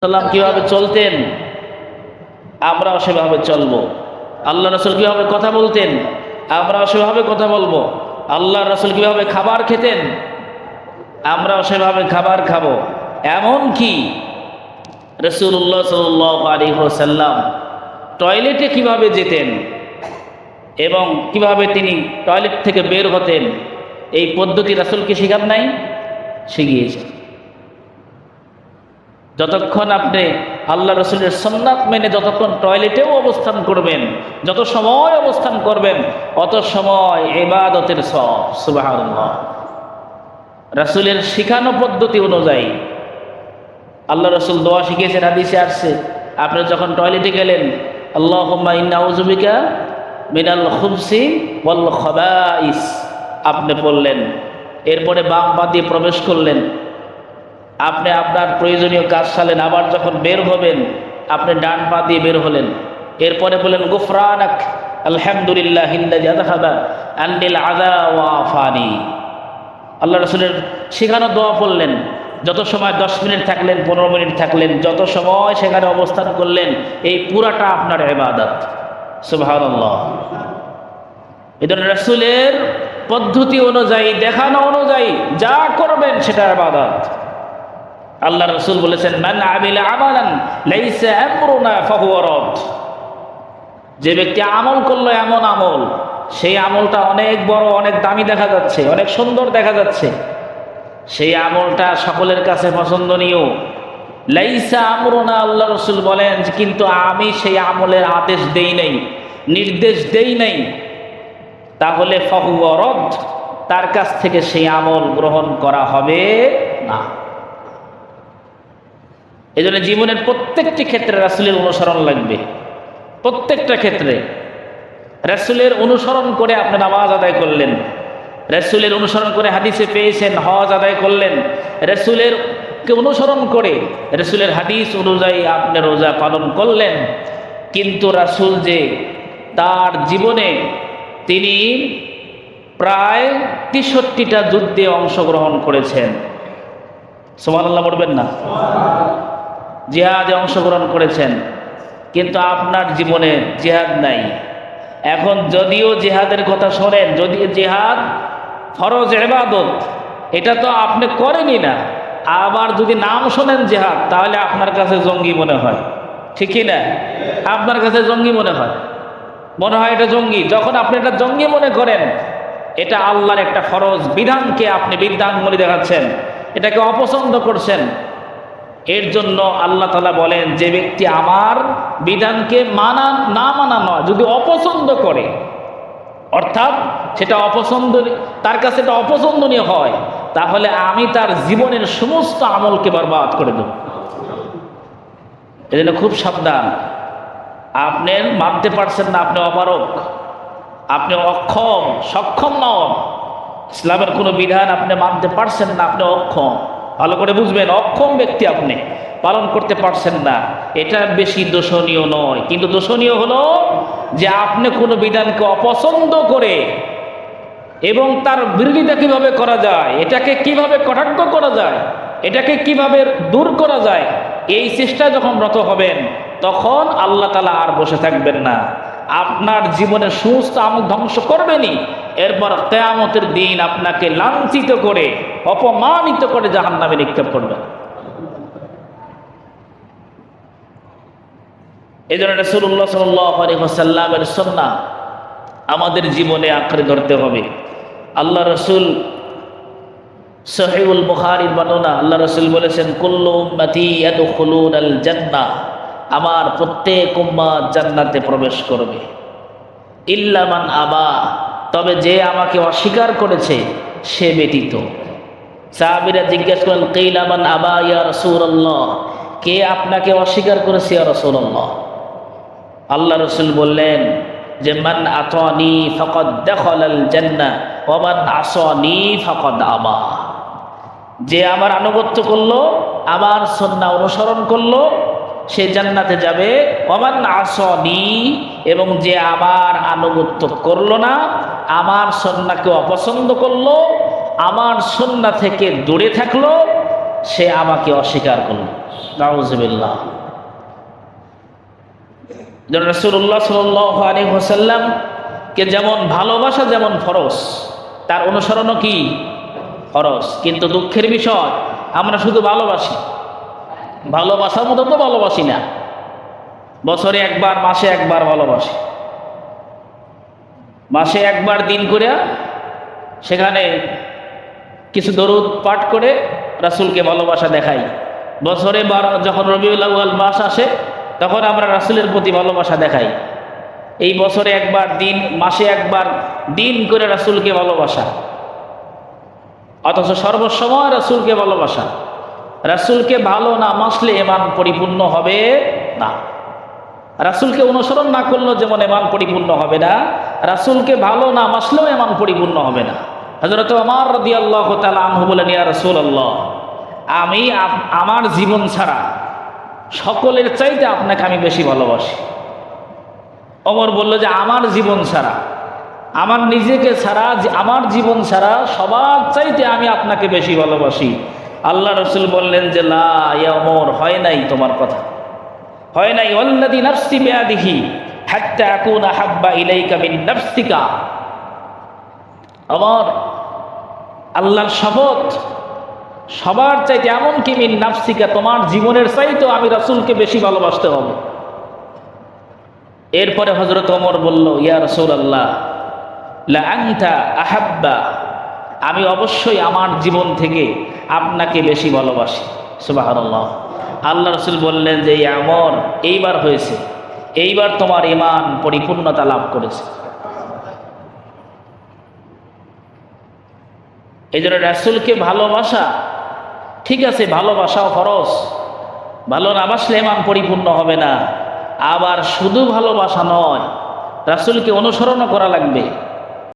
সাল্লাম কিভাবে চলতেন আমরাও সেভাবে চলবো। আল্লাহ রাসূল কিভাবে কথা বলতেন আমরাও সেভাবে কথা বলবো। আল্লাহ রাসূল কিভাবে খাবার খেতেন আমরাও সেভাবে খাবার খাবো। এমন কি রাসূলুল্লাহ সাল্লাল্লাহু আলাইহি ওয়াসাল্লাম টয়লেটে কিভাবে যেতেন এবং কিভাবে তিনি টয়লেট থেকে বের হতেন এই পদ্ধতি রাসূলকে শেখান নাই, শিখিয়েছেন। যতক্ষণ আপনি আল্লাহ রসুলের সুন্নাত মেনে যতক্ষণ টয়লেটেও অবস্থান করবেন, যত সময় অবস্থান করবেন অত সময় ইবাদতের সব। সুবহানাল্লাহ। রাসূলের শিখানো পদ্ধতি অনুযায়ী আল্লাহ রসুল দোয়া শিখিয়েছেন, হাদিসে আসছে আপনি যখন টয়লেটে গেলেন আল্লাহুম্মা ইন্না আউযু বিকা মিনাল খুবসি ওয়াল খাবাইস আপনি বললেন। এরপরে বাম পা দিয়ে প্রবেশ করলেন, আপনি আপনার প্রয়োজনীয় কাজ সারলেন। আবার যখন বের হবেন আপনি ডান পা দিয়ে বের হলেন। এরপরে বলেন গুফরানাক আলহামদুলিল্লাহিল্লাযী আযহাবা আন্নিল আযা ওয়া আফানি। আল্লাহ রাসূলের শেখানো দোয়া পড়লেন। যত সময় 10 মিনিট থাকলেন, 15 মিনিট থাকলেন, যত সময় সেখানে অবস্থান করলেন, এই পুরাটা আপনার ইবাদত। সুবহানাল্লাহ। এই জন্য রাসূলের পদ্ধতি অনুযায়ী, দেখানো অনুযায়ী যা করবেন সেটা ইবাদত। আল্লাহ রসুল বলেছেন মান আমিলা আমালান লাইসা আমরুনা ফাহুয়া রাদ। যে ব্যক্তি আমল করলো এমন আমল, সেই আমলটা অনেক বড়, অনেক দামি দেখা যাচ্ছে, অনেক সুন্দর দেখা যাচ্ছে, সেই আমলটা সকলের কাছে পছন্দনীয়। লাইসা আমরুনা, আল্লাহ রসুল বলেন কিন্তু আমি সেই আমলের আদেশ দেই নাই, নির্দেশ দেই নাই, তাহলে ফাহুয়া রাদ, তার কাছ থেকে সেই আমল গ্রহণ করা হবে না। এই জন্য জীবনের প্রত্যেকটি ক্ষেত্রে রাসূলের অনুসরণ লাগবে। প্রত্যেকটা ক্ষেত্রে রাসূলের অনুসরণ করে আপনি নামাজ আদায় করলেন, রাসূলের অনুসরণ করে হাদিসে পেয়েছেন হজ আদায় করলেন, রাসূলের অনুসরণ করে রাসূলের হাদিস অনুযায়ী আপনি রোজা পালন করলেন। কিন্তু রাসূল যে তার জীবনে তিনি প্রায় ৬৩টা যুদ্ধে অংশগ্রহণ করেছেন। সুবহানাল্লাহ বলবেন না? জিহাদে অংশগ্রহণ করেছেন, কিন্তু আপনার জীবনে জিহাদ নাই। এখন যদিও জিহাদের কথা শোনেন, যদিও জিহাদ ফরজ ইবাদত, এটা তো আপনি করেনই না, আবার যদি নাম শোনেন জিহাদ তাহলে আপনার কাছে জঙ্গি মনে হয়, ঠিক কি না? আপনার কাছে জঙ্গি মনে হয়, মনে হয় এটা জঙ্গি। যখন আপনি এটা জঙ্গি মনে করেন, এটা আল্লাহর একটা ফরজ বিধানকে আপনি বিধানগুলি দেখাচ্ছেন, এটাকে অপছন্দ করছেন। এর জন্য আল্লাহ তাআলা বলেন যে ব্যক্তি আমার বিধানকে মানা না মানা নয়, যদি অপছন্দ করে, অর্থাৎ সেটা অপছন্দ, তার কাছে এটা অপছন্দনীয় হয়, তাহলে আমি তার জীবনের সমস্ত আমলকে বরবাদ করে দেব। এজন্য খুব সাবধান। আপনি মানতে পারছেন না, আপনি অপারক, আপনি অক্ষম, সক্ষম নন, ইসলামের কোনো বিধান আপনি মানতে পারছেন না, আপনি অক্ষম। ভালো করে বুঝবেন, অক্ষম ব্যক্তি, আপনি পালন করতে পারছেন না, এটা বেশি দোষণীয় নয়। কিন্তু দোষণীয় হলো যে আপনি কোনো বিধানকে অপছন্দ করে এবং তার বিরোধিতা কিভাবে করা যায়, এটাকে কিভাবে কটাক্ষ করা যায়, এটাকে কিভাবে দূর করা যায়, এই চেষ্টা যখন রত হবেন, তখন আল্লাহ তাআলা আর বসে থাকবেন না, আপনার জীবনের সমস্ত আমল ধ্বংস করবেনই। এরপর কিয়ামতের দিন আপনাকে লাঞ্ছিত করে, অপমানিত করে জাহান্নামে নিক্ষেপ করবেন। এই জন্য রাসূলুল্লাহ সাল্লাল্লাহু আলাইহি ওয়াসাল্লামের সুন্নাহ আমাদের জীবনে আঁকড়ে ধরতে হবে। আল্লাহ রসুল সহিহুল বুখারীর বর্ণনা, আল্লাহ রসুল বলেছেন কুল্লু উম্মতি ইয়াদখুলুনাল জান্নাহ, আমার প্রত্যেক উম্মত জান্নাতে প্রবেশ করবে, ইল্লা মান আবা, তবে যে আমাকে অস্বীকার করেছে সে ব্যতীত। সাহাবীরা জিজ্ঞাসা করলেন কিলা মান আবা ইয়া রাসূলুল্লাহ, কে আপনাকে অস্বীকার করেছে ইয়া রাসূলুল্লাহ? আল্লাহ রসুল বললেন যে মান আতানি ফাকাদ দাখালাল জান্নাহ ওয়া মান আসানি ফাকাদ আবা, যে আমার আনুগত্য করলো, আমার সুন্নাহ অনুসরণ করলো, সে জান্নাতে যাবে। ওয়া মান আসানি, এবং যে আমার আনুগত্য করলো না, আমার সুন্নাহকে অপছন্দ করলো, আমার সুন্নাহ থেকে দূরে থাকলো, সে আমাকে অস্বীকার করল। নাউযুবিল্লাহ। রাসূলুল্লাহ সাল্লাল্লাহু আলাইহি ওয়াসাল্লাম কে যেমন ভালোবাসা যেমন ফরজ, তার অনুসরণও কি ফরজ। কিন্তু দুঃখের বিষয় আমরা শুধু ভালোবাসি, ভালোবাসার মতো তো ভালোবাসি না। বছরে একবার, মাসে একবার ভালোবাসি, মাসে একবার দিন করে সেখানে কিছু দরুদ পাঠ করে রাসূলকে ভালোবাসা দেখাই। বছরে যখন রবিউল আউয়াল মাস আসে তখন আমরা রাসূলের প্রতি ভালোবাসা দেখাই। এই বছরে একবার দিন, মাসে একবার দিন করে রাসূলকে ভালোবাসা, অথচ সর্বসময় রাসূলকে ভালোবাসা। রাসূলকে ভালো না বাসলে ঈমান পরিপূর্ণ হবে না। রাসূলকে অনুসরণ না করলেও যেমন ঈমান পরিপূর্ণ হবে না, রাসূলকে ভালো না বাসলেও ঈমান পরিপূর্ণ হবে না। হযরত ওমর রাদিয়াল্লাহু তাআলা আনহু বলেন, ইয়া রাসূলুল্লাহ, আমি আমার জীবন ছাড়া সকলের চাইতে আপনাকে আমি বেশি ভালোবাসি। ওমর বলল যে আমার জীবন ছাড়া, আমার নিজেকে ছাড়া, আমার জীবন ছাড়া সবার চাইতে আমি আপনাকে বেশি ভালোবাসি। আল্লাহ রাসূল বললেন যে লা ইয়া ওমর, হয় নাই তোমার কথা, হয় নাই। ওয়াল্লাযী নাফসি বিয়াদিহি হাত্তা আকুনা হাব্বা ইলাইকা মিন নাফসিকা। ওমর, আল্লাহর শপথ, সবার চাইতে এমনকি মিন নাফসিকা, তোমার জীবনের চাইতেও আমি রাসূলকে বেশি ভালোবাসতে হবে। এরপরে হযরত ওমর বলল, ইয়া রাসূলুল্লাহ, লা আনতা আহাব্বা, আমি অবশ্যই আমার জীবন থেকে আপনাকে বেশি ভালোবাসি। সুবহানাল্লাহ। আল্লাহ রাসূল বললেন যে ইয়া ওমর, এইবার হয়েছে, এইবার তোমার ঈমান পরিপূর্ণতা লাভ করেছে। এই জন্য রাসূলকে ভালোবাসা ঠিক আছে, ভালোবাসাও ফরজ, ভালো না বাসলে ঈমান পরিপূর্ণ হবে না। আবার শুধু ভালোবাসা নয়, রাসূলকে অনুসরণও করা লাগবে।